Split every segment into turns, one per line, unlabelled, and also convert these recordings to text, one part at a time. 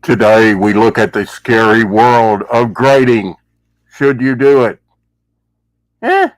Today we look at the scary world of grading. Should you do it? Eh.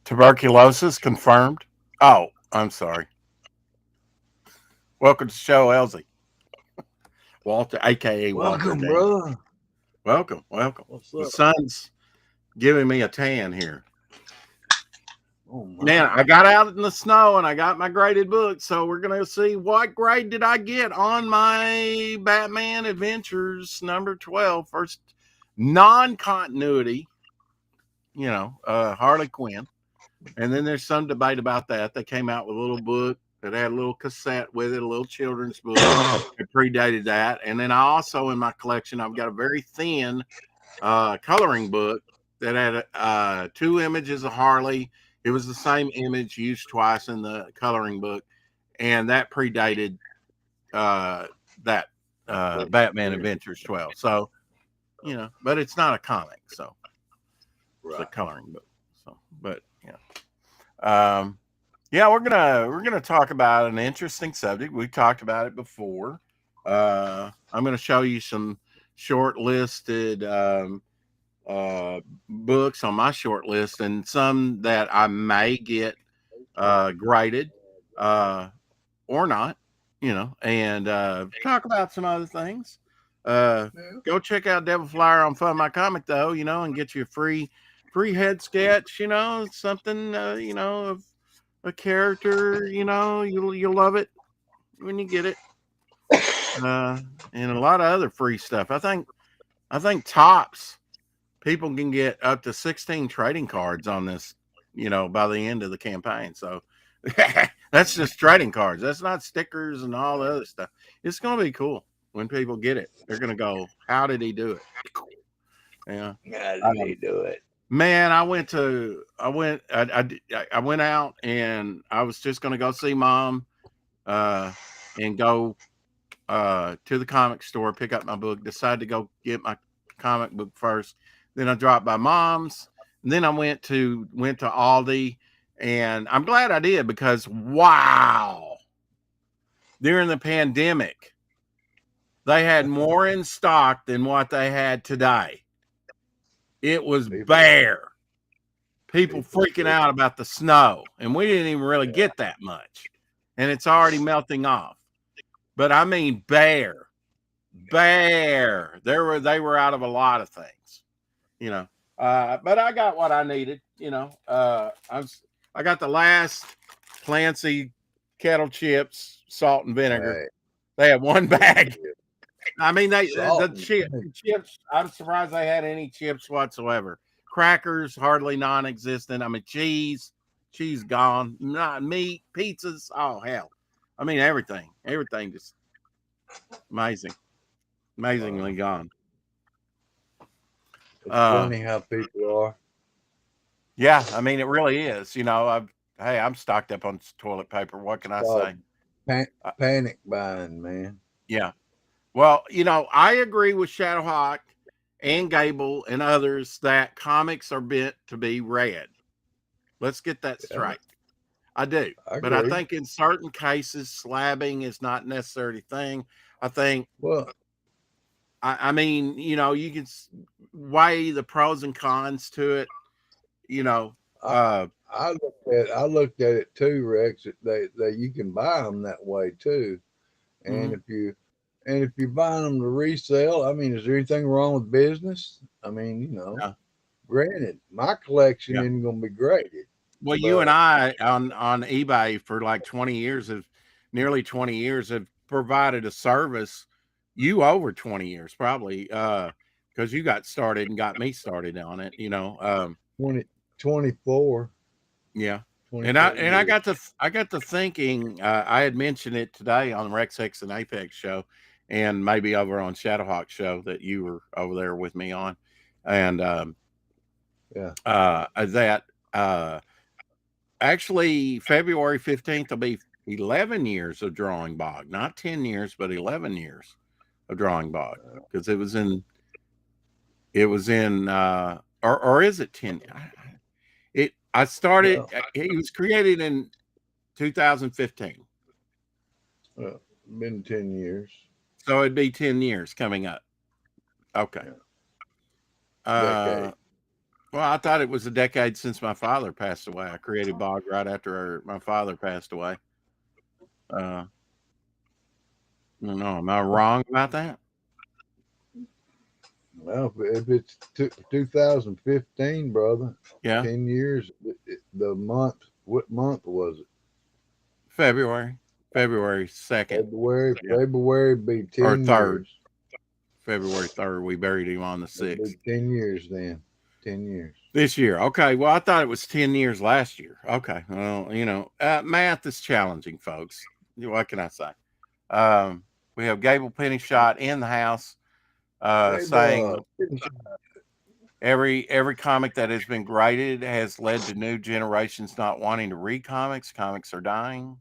Tuberculosis confirmed. Oh, I'm sorry. Welcome to the show, Elsie. Walter, aka Walter
Welcome,
Dan.
bro.
Welcome, welcome.
What's
The
up?
sun's giving me a tan here.
Oh my.
Man, I got out in the snow and I got my graded book, so we're gonna see what grade did I get on my Batman Adventures number 12, first non-continuity, Harley Quinn. And then there's some debate about that. They came out with a little book that had a little cassette with it, a little children's book. It predated that. And then I also, in my collection, I've got a very thin coloring book that had 2 images of Harley. It was the same image used twice in the coloring book. And that predated that Batman Adventures 12. So, but it's not a comic. So it's a coloring book. So, but, we're gonna talk about an interesting subject. We talked about it before. I'm gonna show you some short-listed books on my short list, and some that I may get graded or not. And talk about some other things. Go check out Devil Flyer on Fun My Comic though, and get you a free head sketch, something, of a character, you'll love it when you get it. And a lot of other free stuff. I think tops people can get up to 16 trading cards on this, by the end of the campaign. So that's just trading cards. That's not stickers and all the other stuff. It's going to be cool when people get it. They're going to go, how did he do it? Yeah.
How did he do it?
Man, I went out and I was just going to go see mom and go to the comic store, pick up my book, decided to go get my comic book first. Then I dropped by mom's, and then I went to Aldi, and I'm glad I did because wow, during the pandemic, they had more in stock than what they had today. It was bare. People freaking out about the snow, and we didn't even really get that much, and it's already melting off. But I mean, bare. They were out of a lot of things, But I got what I needed, I got the last Clancy kettle chips, salt and vinegar. Right. They had one bag. I mean, the chips. I'm surprised they had any chips whatsoever. Crackers hardly non-existent. I mean, cheese gone. Not meat, pizzas. Oh hell! I mean, everything just amazingly gone.
It's funny how people are.
Yeah, I mean, it really is. I'm stocked up on toilet paper. What can I say?
Panic buying, man.
Yeah. Well, I agree with Shadowhawk and Gable and others that comics are meant to be read. Let's get that straight. I do. But I think in certain cases, slabbing is not necessarily a thing. I think I mean, you can weigh the pros and cons to it. You know,
I,
uh,
I looked at it too, Rex. That you can buy them that way too. And
mhm,
if you're buying them to resell, I mean, is there anything wrong with business? I mean,
yeah,
granted, my collection
yeah.
isn't going to be graded,
Well, you and
but
I on eBay for like 20 years have nearly 20 years have provided a service. You over 20 years probably, because you got started and got me started on it.
20, 24,
Yeah. And I
24
and I
years.
got to thinking. I had mentioned it today on Rex X and Apex show, and maybe over on Shadowhawk show that you were over there with me on, and
Yeah.
that actually February 15th will be 11 years of drawing bog, not 10 years, but 11 years of drawing bog because it was in or is it 10? I started.
Well,
It was created in 2015.
well, been 10 years.
So it'd be 10 years coming up. Okay.
Yeah.
Uh,
Decade.
well, I thought it was a decade since my father passed away. I created Bog right after my father passed away. I don't know. Am I wrong about that?
Well, if it's 2015, brother,
Yeah.
10 years, the month, what month was it?
February. February 2nd.
February.
Yeah.
February be
Or
10
3rd.
years.
February 3rd. We buried him on the
It'd be
6th.
10 years then. 10 years.
This year. Okay. Well, I thought it was 10 years last year. Okay. Well, math is challenging, folks. What can I say? Um, we have Gable Penny Shot in the house
Gable,
saying every comic that has been graded has led to new generations not wanting to read comics. Comics are dying.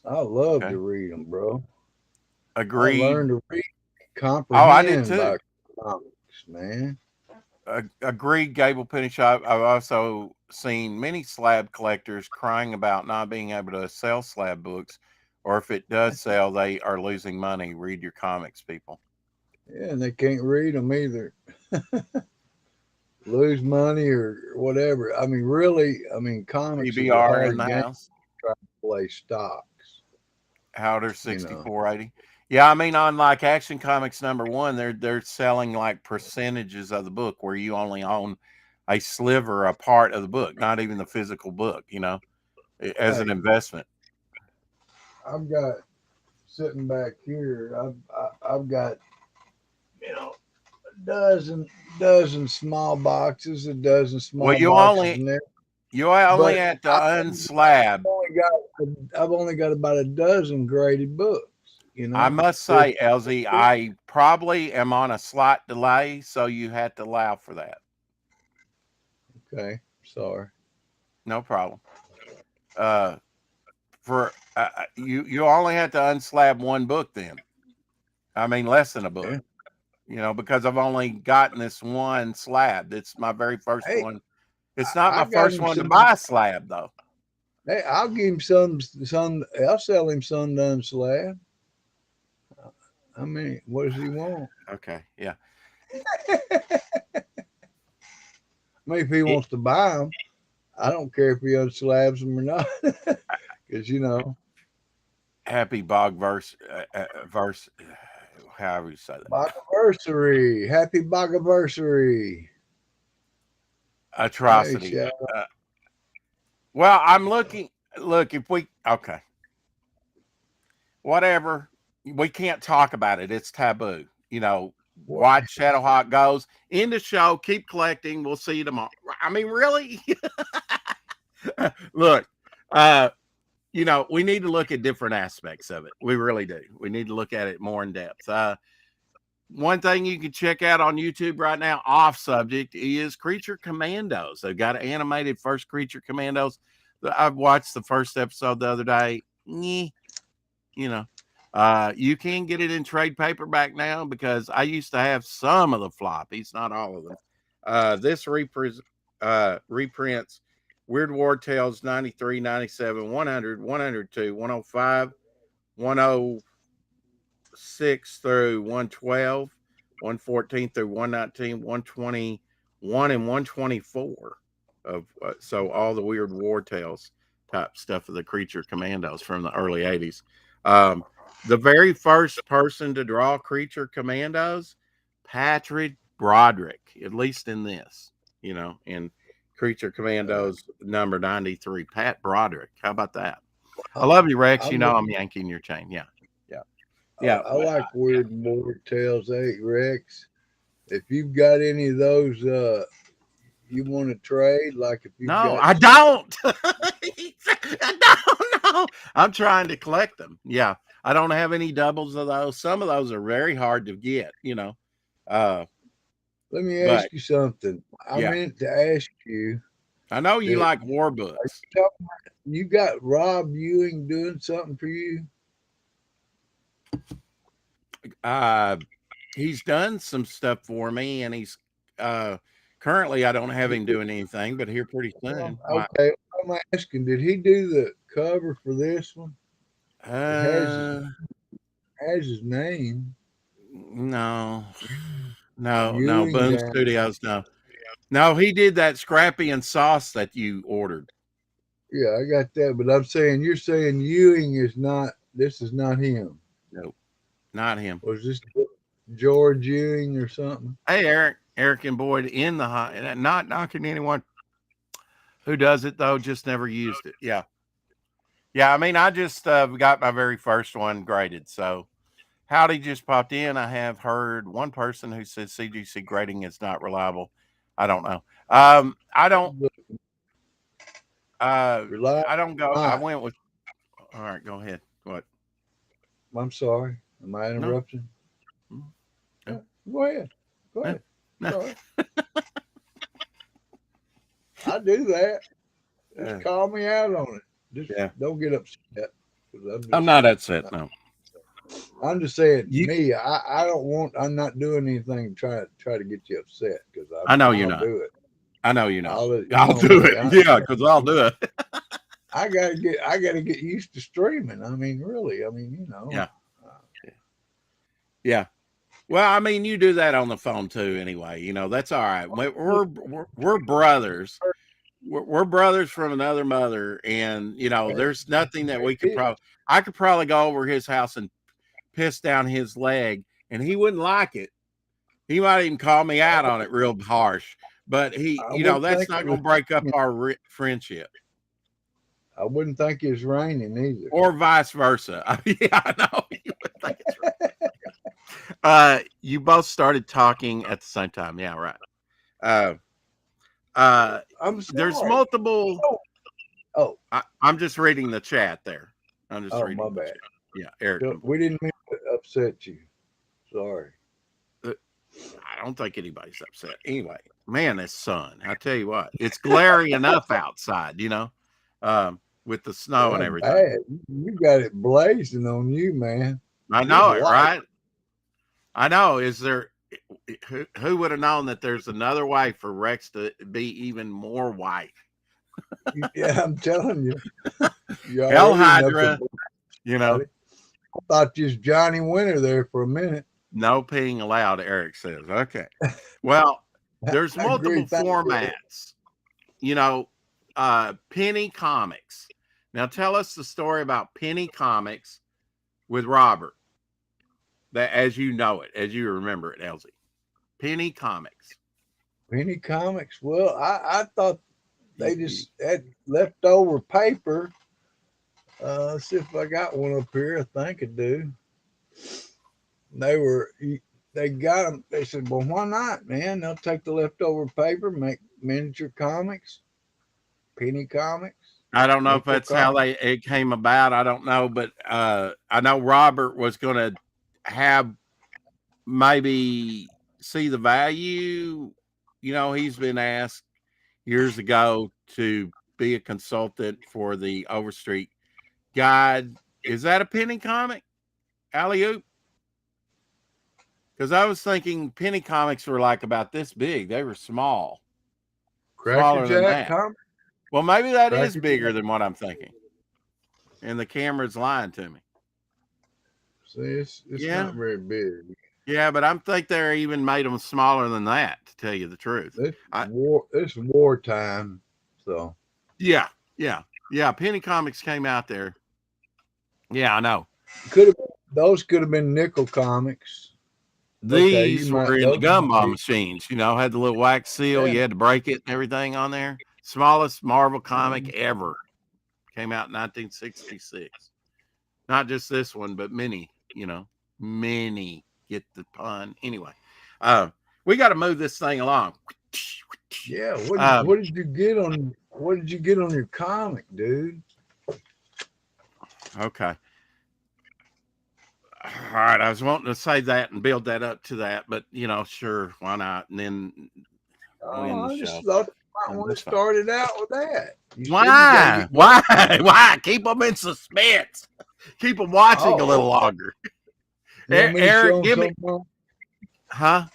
I love to
Okay.
read them, bro. I
Agreed.
learned to read,
Oh, I did
comprehend
too.
by comics, man.
Agreed, Gable Penny Shop. I've also seen many slab collectors crying about not being able to sell slab books, or if it does sell, they are losing money. Read your comics, people.
Yeah, and they can't read them either. Lose money or whatever. I mean, really, I mean, comics is a
PBR in
hard
the
game
house.
to try to play stocks,
Howder
you know.
6480. Yeah, I mean on like Action Comics #1, they're selling like percentages of the book where you only own a sliver, a part of the book, not even the physical book, as an
Hey,
investment.
I've got sitting back here. I've got you know a dozen small boxes, a dozen
Well,
small boxes in there.
you only
But
have to
I've
unslab.
only got I've only got about a dozen graded books. You
I
know,
must
fifty.
say, LZ, I probably am on a slight delay, so you had to allow for that.
Okay, sorry.
No problem. Uh, for you only have to unslab one book then. I mean, less than a book.
Yeah.
Because I've only gotten this one slab. It's my very first
Hey,
one. It's not
I
my
got
first
him
one to
some.
buy a slab, though.
Hey, I'll give him some. I'll sell him some done slab. I mean, what does he want?
Okay, yeah.
I mean, if he
It,
wants to buy them, I don't care if he unslabs them or not, because
happy bog verse, however you say that.
Bogaversary, happy Bogaversary. Hey,
Atrocity.
shout
Uh, well, I'm looking. Look, if we okay, whatever, we can't talk about it. It's taboo.
what?
Watch Shadowhawk goes. End the show. Keep collecting. We'll see you tomorrow. I mean, really? Look, uh, we need to look at different aspects of it. We really do. We need to look at it more in depth. One thing you can check out on YouTube right now, off subject, is Creature Commandos. They've got animated first Creature Commandos. I've watched the first episode the other day. Nyeh, you know, you can get it in trade paperback now because I used to have some of the floppies, not all of them. This reprints Weird War Tales 93, 97, 100, 102, 105, 106 through 112. 114 through 119, 121, and 124 of so all the weird war tales type stuff of the Creature Commandos from the early 80s. Um, the very first person to draw Creature Commandos, Patrick Broderick, at least in this, in Creature
Uh,
Commandos number 93. Pat Broderick. How about that? I
I,
love you, Rex. You
I'm
know I'm yanking your chain. Yeah. Yeah. Yeah.
I like weird war tales. Hey Rex, if you've got any of those, you want to trade? Like if you've
No,
got
I
some,
don't. I don't know. I'm trying to collect them. Yeah. I don't have any doubles of those. Some of those are very hard to get. Uh,
let me
but
ask you something. I
yeah,
meant to ask you
I know you
that
like war books.
you got Rob Ewing doing something for you.
Uh, he's done some stuff for me, and he's uh, currently I don't have him doing anything, but here pretty soon. Why?
Okay, I'm asking, did he do the cover for this one? It
Uh,
has his name,
no, no,
Ewing
Boom
down.
Studios, no. No, he did that Scrappy and Sauce that you ordered.
Yeah, I got that, but I'm saying you're saying Ewing is not. This is not him.
Nope, not him.
Was this George Ewing or something?
Hey, Eric and Boyd in the high, not knocking anyone who does it though, just never used it. Yeah, yeah. I mean, I just got my very first one graded. So Howdy just popped in. I have heard one person who says CGC grading is not reliable. I don't know. I don't.
Rely
I don't go. I
not.
went with. All right, go ahead. What?
I'm sorry. Am I
No.
interrupting?
Mm,
Yeah,
no.
go ahead. Go
No.
ahead.
No.
Sorry. I do that. Just
Uh,
call me out on it. Just
yeah.
don't get upset. 'Cause
I'm not upset. No.
I'm just saying,
You.
me. I don't want. I'm not doing anything to try to get you upset because
I know you're
I'll
not.
do it.
I know you're not.
You
I'll
know
do
me.
it. Yeah, because I'll do it.
I gotta get used to streaming. I mean, really. I mean,
Yeah. Yeah. Well, I mean, you do that on the phone too, anyway. That's all right. We're brothers. We're brothers from another mother, and there's nothing that we could probably. I could probably go over his house and piss down his leg, and he wouldn't like it. He might even call me out on it real harsh. But
I wouldn't
that's
think
not
it
going
was.
to break up our friendship,
I wouldn't think it was raining either.
or vice versa. Yeah, I know. You would think it's right. You both started talking at the same time. Yeah, right. Uh, uh,
I'm
there's
sorry.
multiple.
Oh, oh,
I'm just reading the chat there. I'm just
oh, my
reading the
bad.
chat. Yeah, Eric and
We
Boyd.
didn't mean to upset you. Sorry.
Uh, I don't think anybody's upset. Anyway, man, this sun. I tell you what, it's glary enough outside. With the snow and
That's
everything.
bad. You got it blazing on you, man.
I
You're
know it,
white.
right? I know. Is there? Who would have known that there's another way for Rex to be even more white?
Yeah, I'm telling you. You're
Hell
already enough of
Hydra. You know,
a I thought you was Johnny Winter there for a minute.
no peeing allowed. Eric says. Okay. Well, there's
I agree.
multiple
Thank you.
formats. Penny Comics. Now tell us the story about Penny Comics with Robert. That as you know it, as you remember it, Elsie. Penny Comics.
Penny Comics. Well, I thought they just had leftover paper. Let's see if I got one up here. I think I do. They were they got them. They said, "Well, why not, man? They'll take the leftover paper, make miniature comics, penny comics,
I don't know if
nickel
that's how
comics."
it came about. I don't know, but I know Robert was going to have maybe see the value. He's been asked years ago to be a consultant for the Overstreet Guide. Is that a penny comic? Alley oop? Because I was thinking penny comics were like about this big. They were
Cracker
smaller than
Jack
that.
comic.
Well, maybe that is
Cracker
bigger
Jack.
than what I'm thinking. And the camera's lying to me.
See, it's
Yeah.
not very big.
Yeah, but I think they even made them smaller than that. To tell you the truth,
It's
I
war. It's wartime. So
yeah, yeah, yeah. Penny Comics came out there. Yeah, I know.
could have those could have been nickel comics. Okay, you
These
might
were in the
those might
gumball
be.
machines. You know, had the little wax seal.
Yeah.
You had to break it and everything on there. Smallest Marvel comic ever. Came out in 1966. Not just this one, but many. You know, many. Get the pun. Anyway, uh, we got to move this thing along.
Yeah.
Um,
What did you get on your comic, dude?
okay. All right. I was wanting to say that and build that up to that, but sure, why not? And then we'll end
Oh,
the
I just
show.
thought you might
And
want to
that's fine.
start it out with that. You said you got to
Why?
get more.
Why? Why? Keep them in suspense. Keep them watching a
Oh,
little longer.
you want me to show
Eric,
them
give me,
some more?
huh?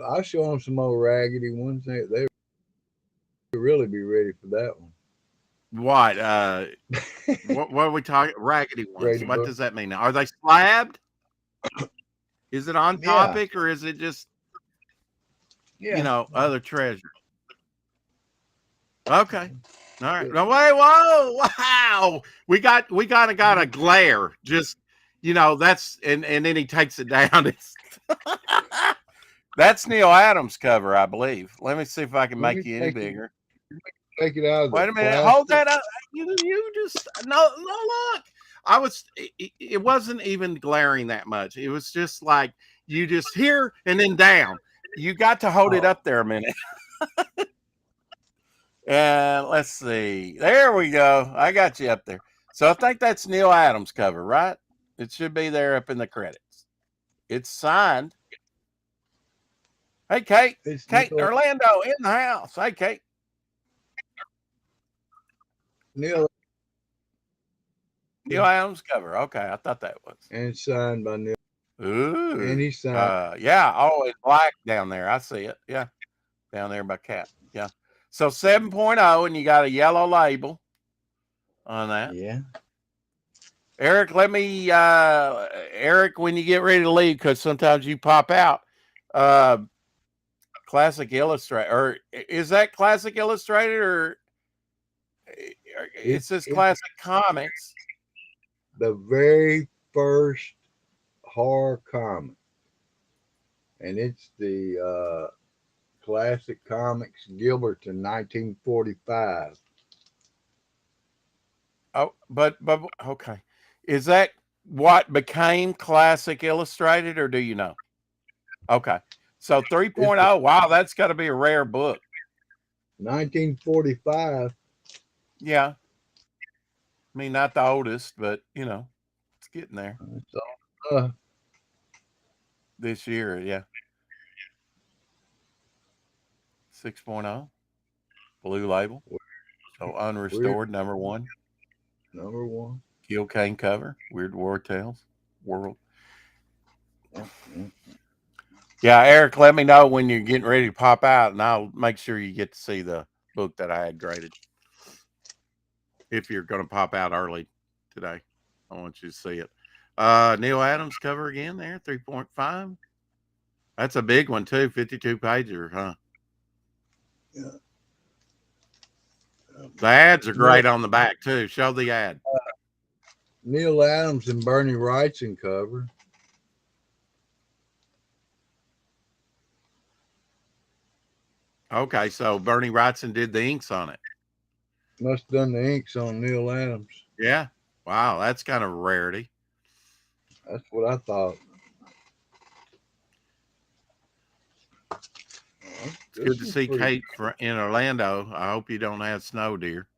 I show them some more raggedy ones. They really be ready for that one.
What? What are we talking? Raggedy ones.
Ready
What
to
does that mean? Are they slabbed? Is it on
Yeah,
topic or is it just
yeah.
other treasure? Okay. All right. No, wait, whoa, wow. We got a glare. Just that's and then he takes it down. It's that's Neil Adams cover, I believe. Let me see if I can
Let
make
me
you any bigger.
take it out of the
Wait a minute. Hold
plastic.
that up. You just no look. It wasn't even glaring that much. It was just like you just here and then down. You got to hold it
Oh,
up there a minute. And let's see. There we go. I got you up there. So I think that's Neil Adams cover, right? It should be there up in the credits. It's signed. Hey, Kate.
it's
Kate Orlando in the house. Hey, Kate.
Neil
Neil Adams cover. Okay, I thought that was.
and signed by Neil, and
Ooh.
he signed.
Yeah. Oh, it's black down there. I see it. Yeah. Down there by Cap. Yeah. So 7.0, and you got a yellow label on that.
Yeah,
Eric, Eric, when you get ready to leave, because sometimes you pop out, uh, Classic Illustrated, or is that Classic Illustrated, or it says
it's
Classic Comics?
the very first horror comic, and it's the Classic Comics Gilberton 1945.
Oh, but okay, is that what became Classic Illustrated, or do you know? Okay, so
It's the
3.0. Wow, that's got to be a rare book.
1945.
Yeah, I mean not the oldest, but it's getting there
So, uh,
this year. Yeah, 6.0 blue label. So
weird
unrestored #1.
number one.
Gil Kane cover. Weird War Tales. World.
Yeah, yeah.
Yeah, Eric, let me know when you're getting ready to pop out, and I'll make sure you get to see the book that I had graded. If you're going to pop out early today, I want you to see it. Neil Adams cover again there, 3.5. That's a big one too, 52 pager, huh?
Yeah.
The ads are
Neil,
great on the back too. Show the ad.
Neil Adams and Bernie Wrightson cover.
Okay, so Bernie Wrightson did the inks on it.
Must have done the inks on Neil Adams.
Yeah. Wow, that's kind of a rarity.
That's what I thought.
It's
This
good to
is
see
pretty.
Kate in Orlando. I hope you don't have snow, dear.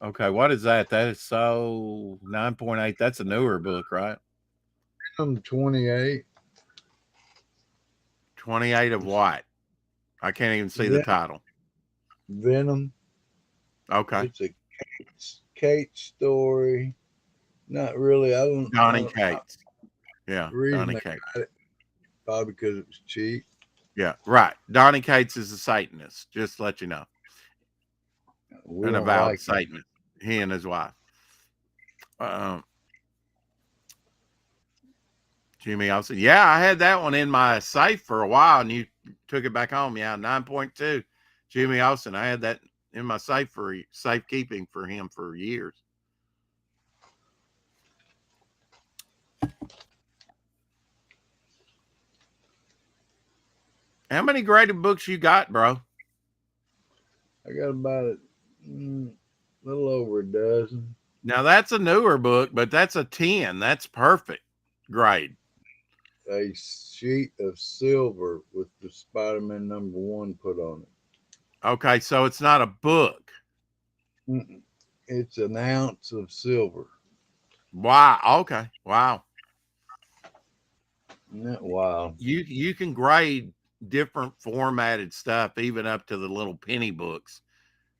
Okay, what is that? That is so 9.8. That's a newer book, right?
I'm 28.
28 of what? I can't even see the title.
Venom.
Okay.
It's a Kate story. Not really.
Donnie Cates. Yeah,
Reason
Donnie
I
Cates.
got it probably because it was cheap.
Yeah, right. Donnie Cates is a Satanist, just to let you know.
We
An
don't
avowed
like him.
Satanist. He and his wife. Jimmy Olsen. Yeah, I had that one in my safe for a while, and you took it back home. Yeah, 9.2. Jimmy Olsen. I had that in my safe for safekeeping for him for years. How many graded books you got, bro?
I got about a little over a dozen.
Now that's a newer book, but that's a 10. That's perfect grade.
A sheet of silver with the Spider-Man #1 put on
Okay, so it's not a book.
it. It's an ounce of silver.
Wow. Okay. Wow.
Isn't that wild?
You can grade different formatted stuff, even up to the little penny books.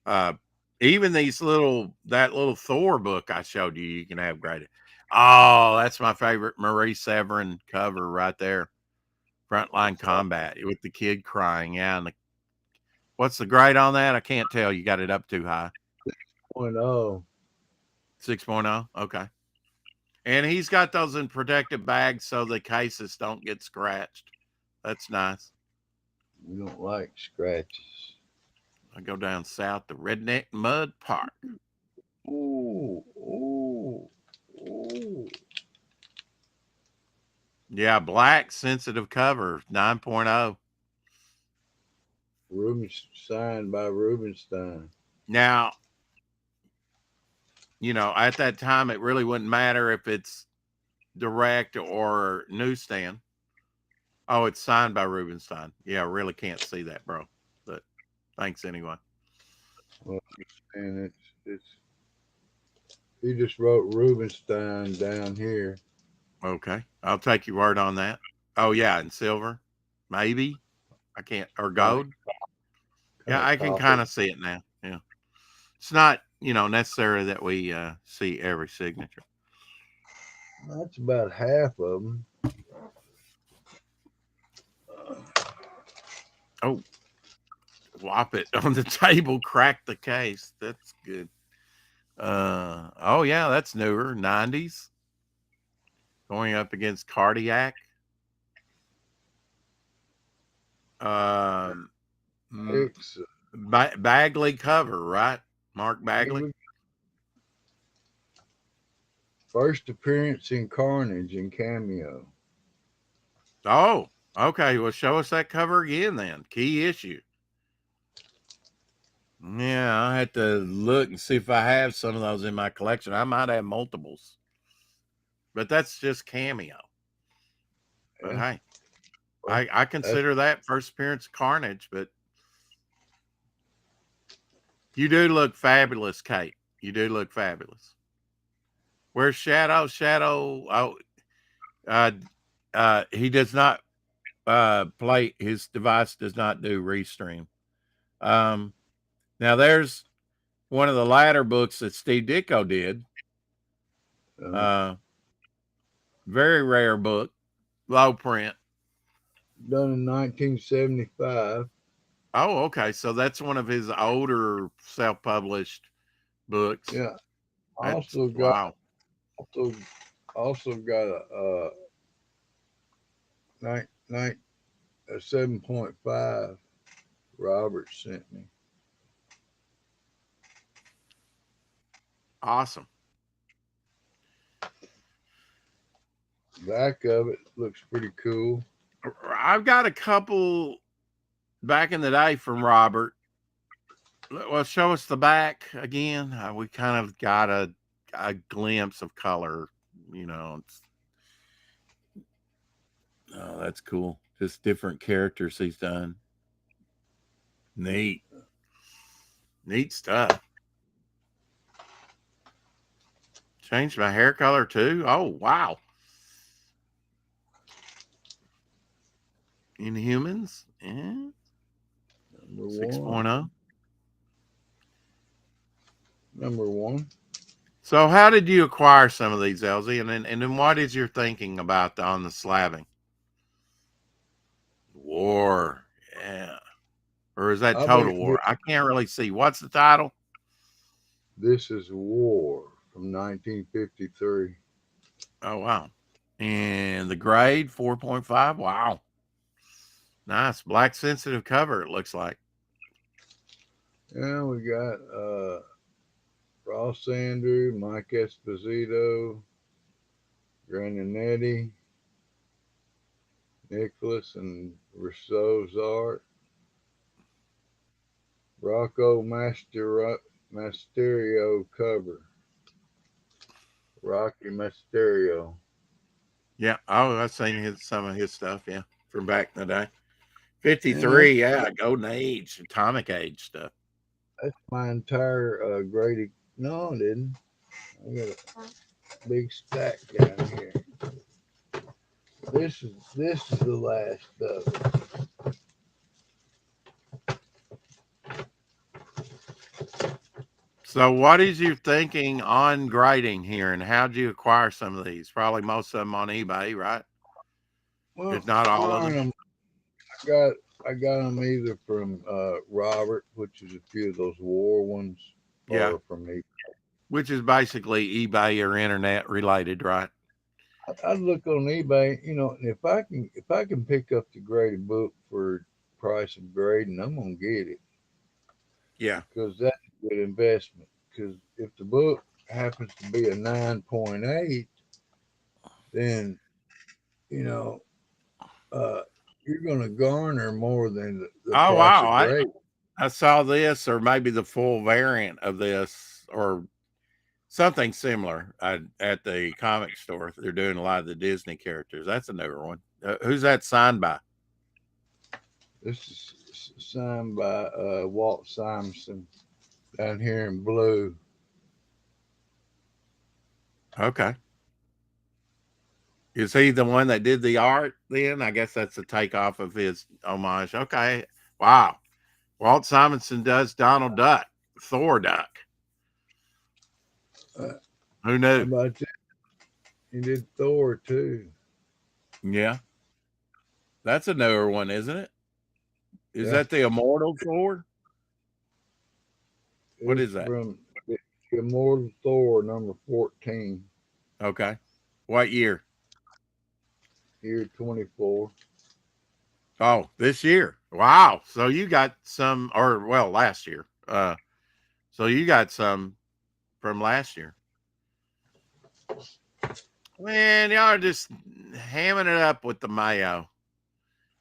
Uh, even that little Thor book I showed you, you can have graded. Oh, that's my favorite Marie Severin cover right there. Frontline Combat with the kid crying. Yeah. And what's the grade on that? I can't tell. You got it up too high.
6.0.
6.0. Okay. And he's got those in protective bags so the cases don't get scratched. That's nice.
We don't like scratches.
I go down south to Redneck Mud Park.
Ooh, ooh, ooh.
Yeah, black sensitive cover 9.0.
Signed by Rubenstein.
Now, at that time, it really wouldn't matter if it's direct or newsstand. Oh, it's signed by Rubenstein. Yeah, I really can't see that, bro. But thanks anyway.
Well, and it's he just wrote Rubenstein down here.
Okay. I'll take your word on that. Oh, yeah, in silver. Maybe. I can't. Or
Kind of
gold.
kind
Yeah,
of
I can
copper.
kind of see it now. Yeah. It's not, necessary that we see every signature.
That's about half of them.
Oh, whop it on the table, crack the case. That's good. Oh yeah, that's newer, 90s. Going up against Cardiac. Um, mm,
It's
Bagley cover, right? Mark Bagley.
first appearance in Carnage and Cameo.
Oh, okay. Well, show us that cover again then. Key issue. Yeah, I had to look and see if I have some of those in my collection. I might have multiples, but that's just Cameo. But
Yeah,
hey,
well,
I
that's
consider that first appearance of Carnage. But you do look fabulous, Kate. You do look fabulous. Where's Shadow? Shadow. Oh, uh, he does not play. His device does not do restream. Um, Now there's one of the latter books that Steve Ditko did.
uh,
Uh, Very rare book, low print.
done in 1975.
Oh, okay. So that's one of his older self-published books.
Yeah,
That's
also got
wow.
also also got nine, nine, a 7.5. Robert sent me.
Awesome.
Back of it looks pretty cool.
I've got a couple back in the day from Robert. Well, show us the back again. We kind of got a glimpse of color. Oh, that's cool. Just different characters he's done. Neat, neat stuff. Changed my hair color too. Oh wow. Inhumans. Yeah.
Number one.
6.0.
Number one.
So how did you acquire some of these, Elsie? And then what is your thinking about on the slabbing? War. Yeah. Or is that
I
Total
think
War? I can't really see. What's the title?
this is War from 1953.
Oh wow. And the grade 4.5. Wow. Nice. Black sensitive cover, it looks like.
Yeah, we got Ross Andrew, Mike Esposito, Graninetti, Nicholas, and Rousseau's art. Rocco Masterio cover. Rocky Masterio.
Yeah. Oh, I've seen some of his stuff. Yeah. From back in the day.
And that's,
53. Yeah. Golden age, atomic age stuff.
that's my entire Grady. No, I didn't. I got a big stack down here. This is the last of it.
So, what is your thinking on grading here, and how'd you acquire some of these? Probably most of them on eBay, right?
Well,
If not all of
acquiring
them.
them, I got I got them either from Robert, which is a few of those war ones,
Yeah.
or from me.
Which is basically eBay or internet related, right?
I'd look on eBay, and if I can pick up the graded book for price of grading, I'm gonna get it
Yeah.
because that's a good investment. Because if the book happens to be a 9.8, then you know uh, you're gonna garner more than the
Oh
price
wow.
of
I,
grade.
I saw this or maybe the full variant of this or something similar at the comic store. They're doing a lot of the Disney characters. That's a newer one. Who's that signed by?
This is signed by Walt Simonson down here in blue.
Okay. Is he the one that did the art then? I guess that's a takeoff of his homage. Okay. Wow. Walt Simonson does Donald Duck, Thor Duck.
Uh,
Who
how
knew?
about that? He did Thor too.
Yeah. That's a newer one, isn't it? Is
Yeah,
that the Immortal Thor? What
it's
is that?
from the Immortal Thor number 14,
Okay. What year?
year 24.
Oh, this year. Wow. So you got some or well, last year. So you got some from last year. Man, y'all are just hamming it up with the mayo.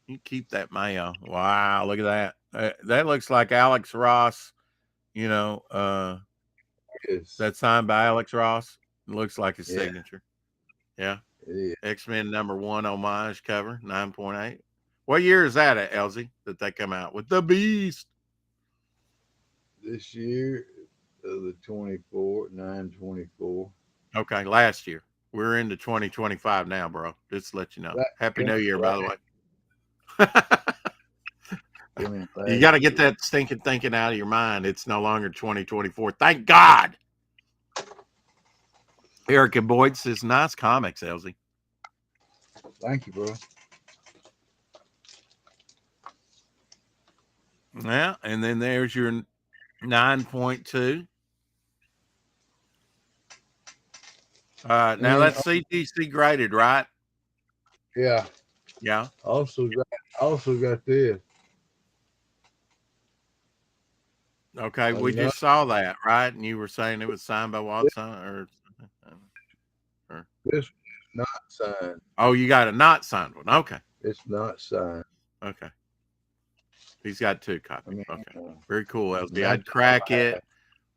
You keep that mayo. Wow, look at that. That looks like Alex Ross, you know,
Yes,
that signed by Alex Ross. It looks like his
yeah,
signature. Yeah.
it is.
X-Men #1 homage cover, 9.8. What year is that at Elsie that they come out with the Beast?
This year, the 24, 9/24.
Okay, last year. We're into 2025 now, bro. Just to let you know.
That
Happy
came
New Year, by the
last,
way.
came in
You
last
got to get
year.
that stinking thinking out of your mind. It's no longer 2024. Thank God. Erica Boyd says, nice comics, Elsie.
Thank you, bro.
Yeah, and then there's your 9.2. Now
And
that's CTC graded, right?
yeah,
Yeah.
also got this.
Okay, we
Another,
just saw that, right? And you were saying it was signed by Watson or
this is not signed.
oh, you got a not signed one. Okay.
It's not signed.
Okay. He's got two
I
copies.
mean,
Okay. Very cool,
and
LC.
that's
I'd crack it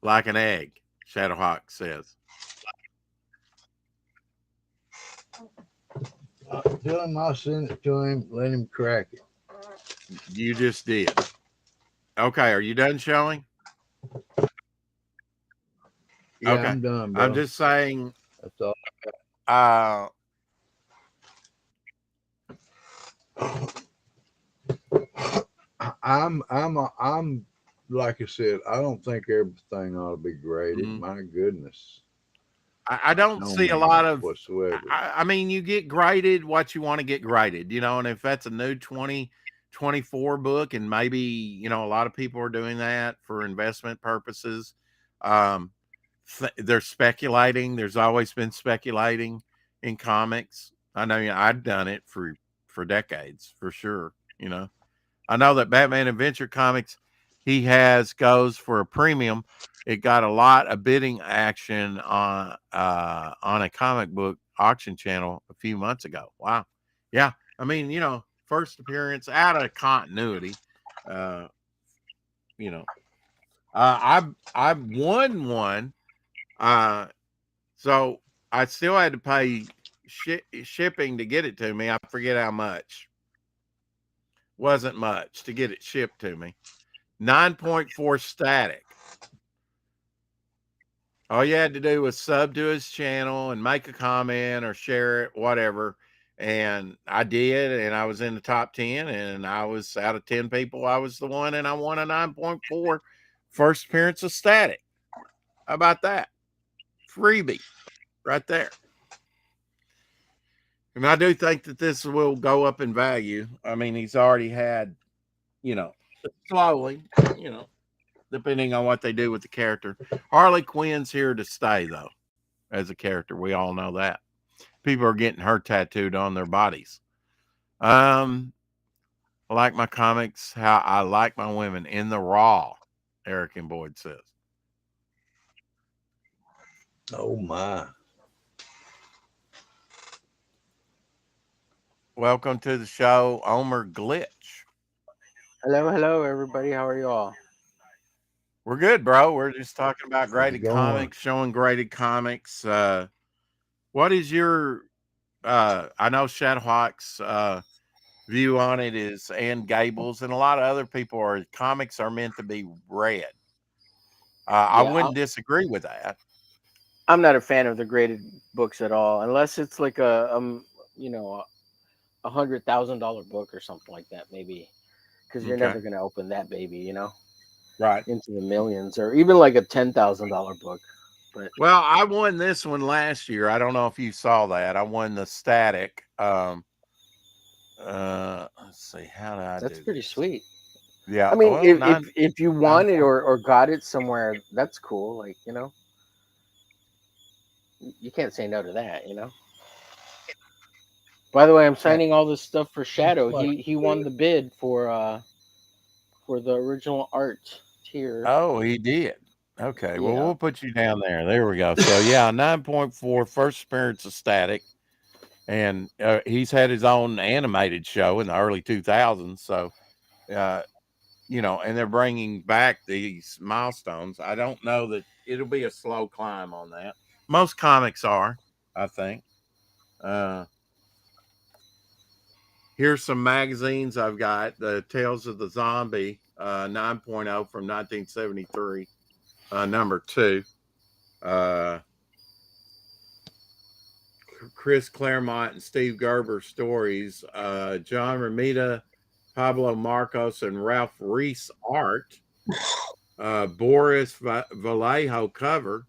like an egg, Shadowhawk says.
tell him I'll send it to him. Let him crack it.
You just did. Okay, are you done showing?
Yeah,
Okay.
I'm done,
I'm
bro.
just saying
That's all.
uh
I'm like I said. I don't think everything ought to be graded.
mm,
My goodness,
I don't
no
see a
man
lot of
whatsoever.
I mean you get graded what you want to get graded, and if that's a new 2024 book and maybe, a lot of people are doing that for investment purposes. They're speculating. There's always been speculating in comics. I know I'd done it for decades for sure. I know that Batman Adventure Comics he has goes for a premium. It got a lot of bidding action on a comic book auction channel a few months ago. Wow, yeah. I mean, first appearance out of continuity. Uh, you know, I won one. Uh, so I still had to pay shipping to get it to me. I forget how much. Wasn't much to get it shipped to me. 9.4 static. All you had to do was sub to his channel and make a comment or share it, whatever. And I did, and I was in the top 10, and I was out of 10 people, I was the one, and I won a 9.4 first appearance of static. How about that? Freebie right there. And I do think that this will go up in value. I mean, he's already had, you know, slowly, you know, depending on what they do with the character. Harley Quinn's here to stay, though, as a character. We all know that. People are getting her tattooed on their bodies. I like my comics how I like my women in the raw, Eric and Boyd says.
Oh my.
Welcome to the show, Omer Glitch.
Hello, everybody. How are you all?
We're good, bro. We're just talking about
How's it
graded
going?
comics, showing graded comics. What is your I know Shadowhawk's view on it is and Gables and a lot of other people are comics are meant to be read. I
Yeah,
wouldn't disagree with that.
I'm not a fan of the graded books at all, unless it's like you know, $100,000 book or something like that, maybe, because you're
Okay.
never gonna open that baby,
Right.
into the millions, or even like a $10,000 book. But
Well, I won this one last year. I don't know if you saw that. I won the static. Let's see, how did I
that's
do
pretty
this?
sweet. I
Yeah,
mean,
well,
if you
nine
won it
point.
or got it somewhere, that's cool. Like, you can't say no to that. By the way, I'm
eh,
signing all this stuff for Shadow.
Like,
He won the bid for the original art tier.
Oh, he did. Okay, well,
Yeah.
we'll put you down there. There we go. So yeah, 9.4 first appearance of static, and he's had his own animated show in the early 2000s. So uh, and they're bringing back these milestones. I don't know that it'll be a slow climb on that. Most comics are, I think. Uh, Here's some magazines I've got. The Tales of the Zombie 9.0 from 1973, number 2. Uh, Chris Claremont and Steve Gerber stories. John Romita, Pablo Marcos, and Ralph Reese art. Boris Vallejo cover.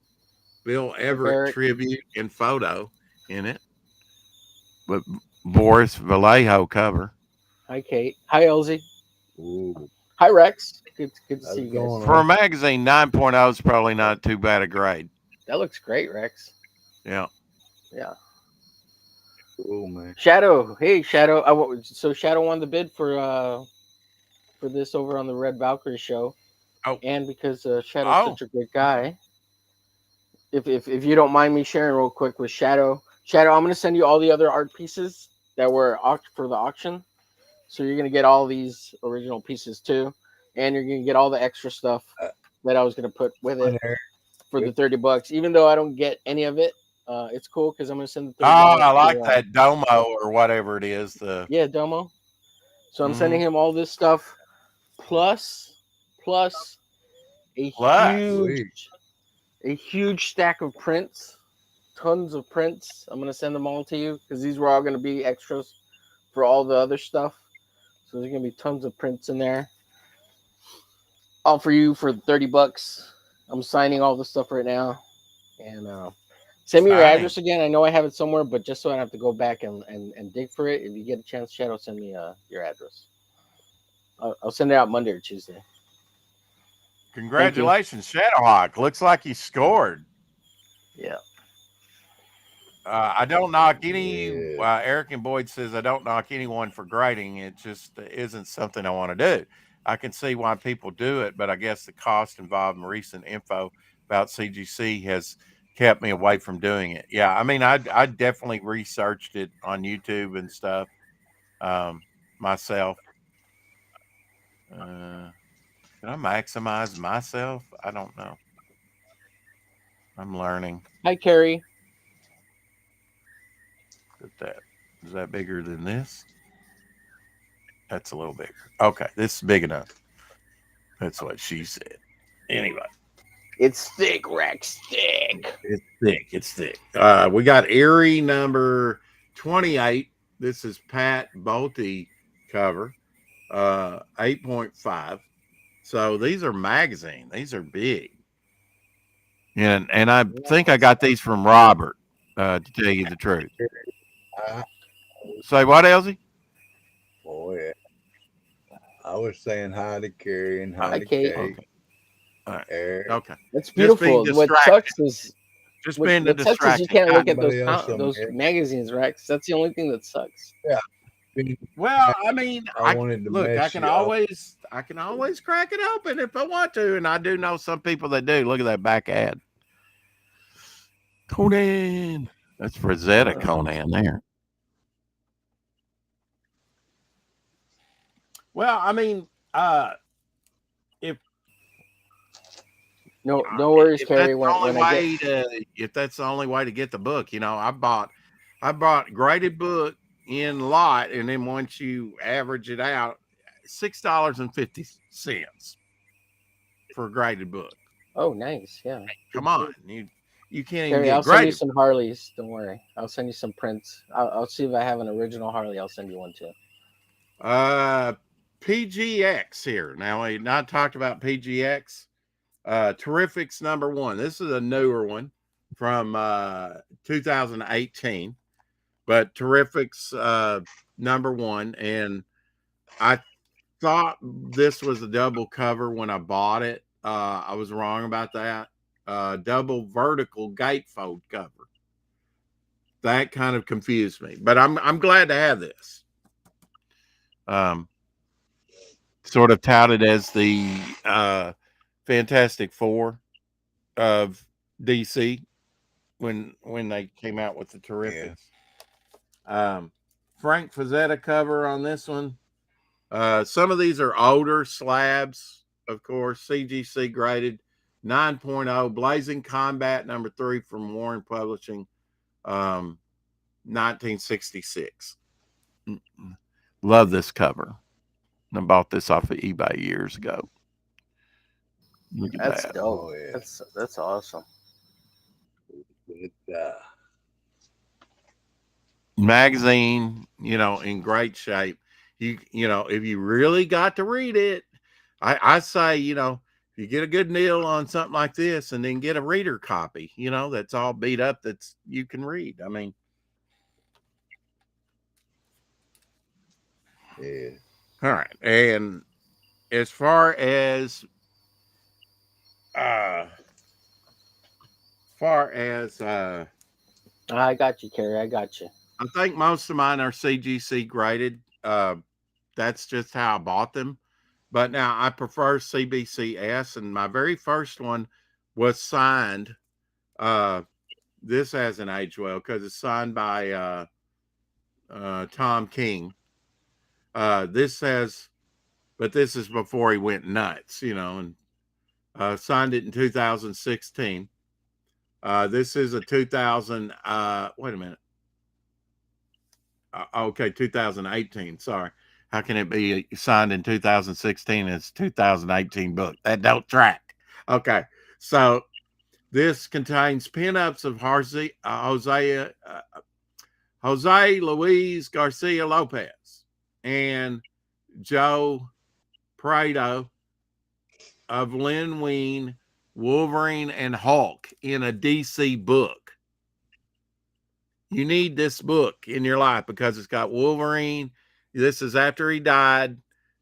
Bill
What's up,
Everett
Eric?
tribute and photo in it. But Boris Vallejo cover.
Hi, Kate. Hi, Elsie.
ooh,
Hi, Rex. Good to
how's
see
it
you guys.
going,
For a
man?
magazine, 9.0 is probably not too bad a grade.
That looks great, Rex.
Yeah.
Yeah.
Cool, man.
Shadow. Hey, Shadow. So Shadow won the bid for this over on the Red Valkyrie show,
Oh,
and because Shadow's
oh,
such a good guy, if you don't mind me sharing real quick with Shadow, I'm gonna send you all the other art pieces that were for the auction. So you're gonna get all these original pieces too, and you're gonna get all the extra stuff
Uh,
that I was gonna put with
on
it
there.
for
Good.
the $30. Even though I don't get any of it, it's cool because I'm gonna send the
oh,
$30
I like
to
that Domo or whatever it is. The
yeah, Domo. So I'm sending
mm-hmm.
him all this stuff plus a
Plus.
huge
Sweet.
a huge stack of prints, tons of prints. I'm gonna send them all to you because these were all gonna be extras for all the other stuff. So there's gonna be tons of prints in there, all for you for $30. I'm signing all the stuff right now, and send me your
Exciting.
address again. I know I have it somewhere, but just so I don't have to go back and dig for it. If you get a chance, Shadow, send me your address. I'll send it out Monday or Tuesday. Thank you.
Congratulations, Shadowhawk. Looks like you scored.
Yeah.
I don't knock any.
Yeah.
Eric and Boyd says I don't knock anyone for grading. It just isn't something I want to do. I can see why people do it, but I guess the cost involved in recent info about CGC has kept me away from doing it. Yeah, I mean, I definitely researched it on YouTube and stuff myself. Can I maximize myself? I don't know. I'm learning
Hi, Carrie.
that is that bigger than this. That's a little bigger. Okay, this is big enough. That's what she said. Anyway,
It's thick, Rex. Thick.
it's thick. It's thick. We got Erie number 28. This is Pat Bolte cover, 8.5. So these are magazine. These are big. And I think I got these from Robert, to tell you the truth.
I,
Say what, Elsie?
boy, I was saying hi to Carrie and hi
Hi,
to
Kate.
Kate.
Okay. All right.
Eric.
Okay.
It's
Just being
beautiful. What
distracted.
sucks is
Just being the
what sucks is you
distracting.
can't look at
Somebody else
those
somewhere.
magazines, Rex. That's the only thing that sucks.
Yeah.
Well, I mean,
I wanted to
look.
mess you up.
I can always crack it open if I want to, and I do know some people that do. Look at that back ad. Conan. That's Rosetta Conan there. Well, I mean, if
No worries,
if
Carrie.
that's the only
When I
way
get
if that's the only way to get the book, I bought graded book in lot, and then once you average it out, $6.50 for a graded book.
oh, nice, yeah.
Come on, you can't even
Carrie,
get
I'll send you
graded.
some Harleys. Don't worry. I'll send you some prints. I'll see if I have an original Harley. I'll send you one too.
PGX here. Now we not talked about PGX. Terrifics number 1. This is a newer one from 2018, but Terrifics number 1, and I thought this was a double cover when I bought it. I was wrong about that. Double vertical gatefold cover. That kind of confused me, but I'm glad to have this. Sort of touted as the Fantastic Four of DC when they came out with the Terrifics. Yeah. Frank Frazetta cover on this one. Some of these are older slabs, of course. CGC graded 9.0. Blazing Combat number 3 from Warren Publishing, 1966. Love this cover. I bought this off of eBay years ago. Look at
That's
that.
dope.
Oh, yeah.
That's awesome.
Magazine, in great shape. If you really got to read it, I say, if you get a good deal on something like this, and then get a reader copy, that's all beat up, that's you can read. I mean,
Yeah.
all right. And as far as
I got you, Carrie. I got you.
I think most of mine are CGC graded. That's just how I bought them. But now I prefer CBCS, and my very first one was signed. This hasn't aged well because it's signed by Tom King. This is before he went nuts, and signed it in 2016. This is a 2000. Wait a minute. Okay, 2018. Sorry. How can it be signed in 2016? It's 2018 book. That don't track. Okay, so this contains pinups of Jose Luis Garcia Lopez and Joe Prado of Len Wein, Wolverine, and Hulk in a DC book. You need this book in your life because it's got Wolverine. This is after he died.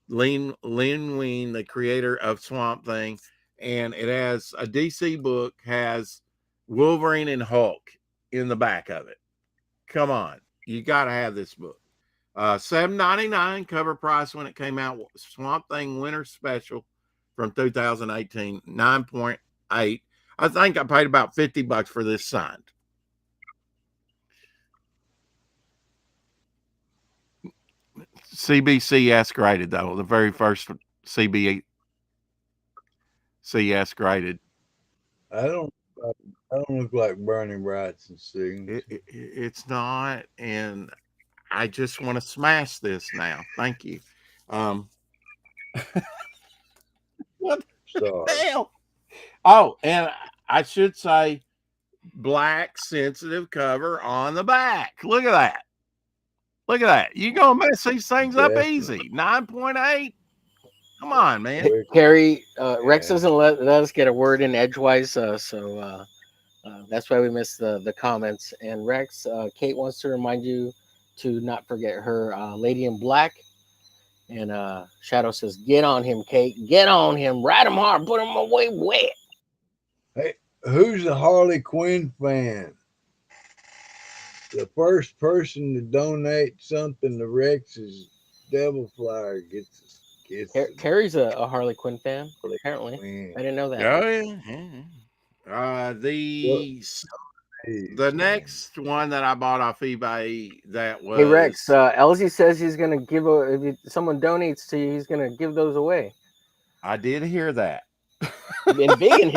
Len Wein, the creator of Swamp Thing, and it has a DC book, has Wolverine and Hulk in the back of it. Come on, you got to have this book. $7.99 cover price when it came out. Swamp Thing Winter Special from 2018, 9.8. I think I paid about $50 for this signed. CBCS graded though, the very first CBCS graded.
I don't look like Bernie Wrightson sings.
It's not, and I just want to smash this now. Thank you. What the
Sorry.
hell? Oh, and I should say black sensitive cover on the back. Look at that. Look at that. You're going to mess these things up easy. 9.8. Come on, man.
Carrie, Rex doesn't let us get a word in edgewise, so that's why we missed the comments. And Rex, Kate wants to remind you to not forget her Lady in Black. And Shadow says, "Get on him, Kate. Get on him. Ride him hard. Put him away wet."
Hey, who's a Harley Quinn fan? The first person to donate something to Rex's Devil Flyer gets
Carrie's a Harley Quinn fan, apparently.
Quinn.
I didn't know that.
Oh, yeah. The next one that I bought off eBay that was.
Hey Rex, Elsie says he's gonna give if someone donates to you, he's gonna give those away.
I did hear that.
And big in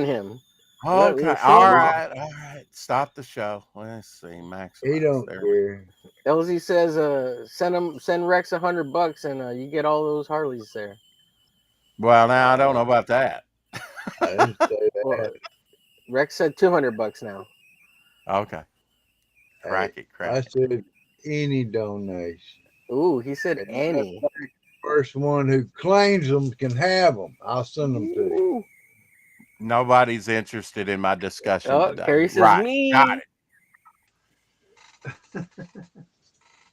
him.
Okay, all right. Stop the show. Let's see, Max.
He don't care.
Elsie says, send Rex $100 and you get all those Harleys there.
Well, now I don't know about that.
I didn't say that.
Well, Rex said $200 now.
Okay. Crack it.
I said any donation.
Ooh, he said any.
First one who claims them can have them. I'll send them to you.
Nobody's interested in my discussion today.
Carrie says me.
Got it.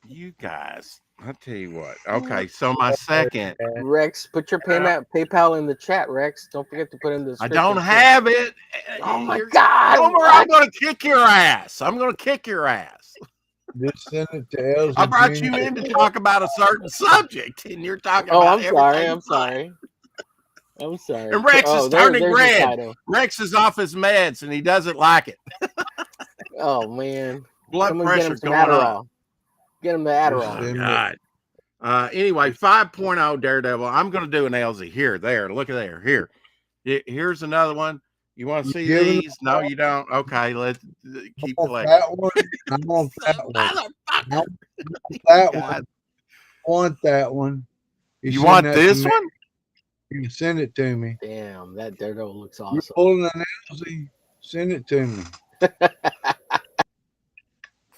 You guys, I'll tell you what. Okay, so my second.
Rex, put your PayPal in the chat, Rex. Don't forget to put in the description.
I don't have it.
Oh my God.
Homer, I'm going to kick your ass.
Just send it to Elsie.
I brought you in to talk about a certain subject, and you're talking about
I'm sorry.
And Rex is turning red. Rex is off his meds, and he doesn't like it.
Oh, man.
Blood pressure going on.
Get him the Adderall.
Oh, God. Anyway, 5.0 Daredevil. I'm going to do an Elsie. Here, there. Look at there. Here. Here's another one. You want to see these? No, you don't. Okay, let's keep collecting.
That one. I want that one. I want that one.
You want this one?
You can send it to me.
Damn, that Daredevil looks awesome.
You're pulling an Elsie. Send it to me.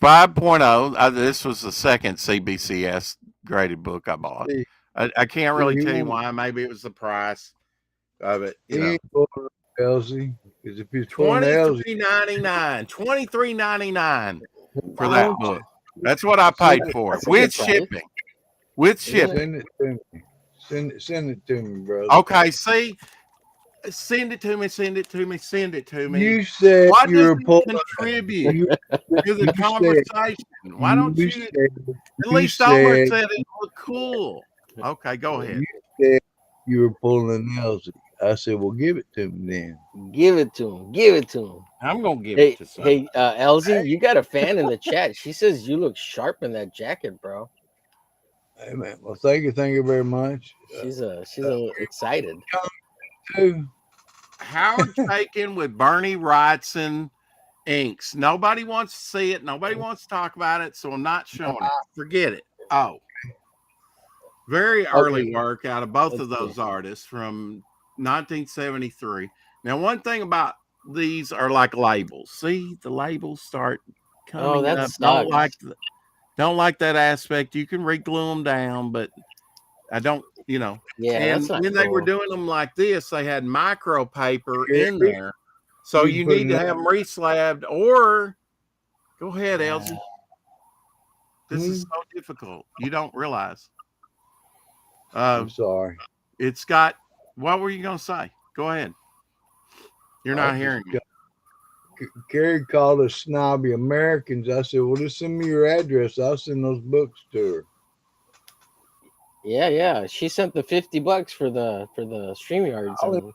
5.0. This was the second CBCS graded book I bought. I can't really tell you why. Maybe it was the price of it.
Elsie, because if you're
$23.99, $23.99 for that book. That's what I paid for it with shipping.
Send it to me. Send it to me, brother.
Okay, see. Send it to me.
You said
why
you're
contribute to the conversation? Why don't you at least Homer said it looked cool? Okay, go ahead.
You said you were pulling an Elsie. I said, well, give it to me then.
Give it to him.
I'm gonna give it to somebody.
Hey, Elsie, you got a fan in the chat. She says you look sharp in that jacket, bro.
Hey man, well, thank you very much.
She's a little excited.
Howard Chaykin with Bernie Wrightson inks. Nobody wants to see it. Nobody wants to talk about it, so I'm not showing it. Forget it. Oh, very early work out of both of those artists from 1973. Now, one thing about these are like labels. See, the labels start coming up. Don't like that aspect. You can re-glue them down, but I don't, Yeah. And when they were doing them like this, they had micro paper in there. So you need to have them re-slabbed or go ahead, Elsie. This is so difficult. You don't realize.
I'm sorry.
It's got, what were you going to say? Go ahead. You're not hearing me.
Carrie called us snobby Americans. I said, well, just send me your address. I'll send those books to her.
Yeah. She sent the $50 for the StreamYard.
I'll
So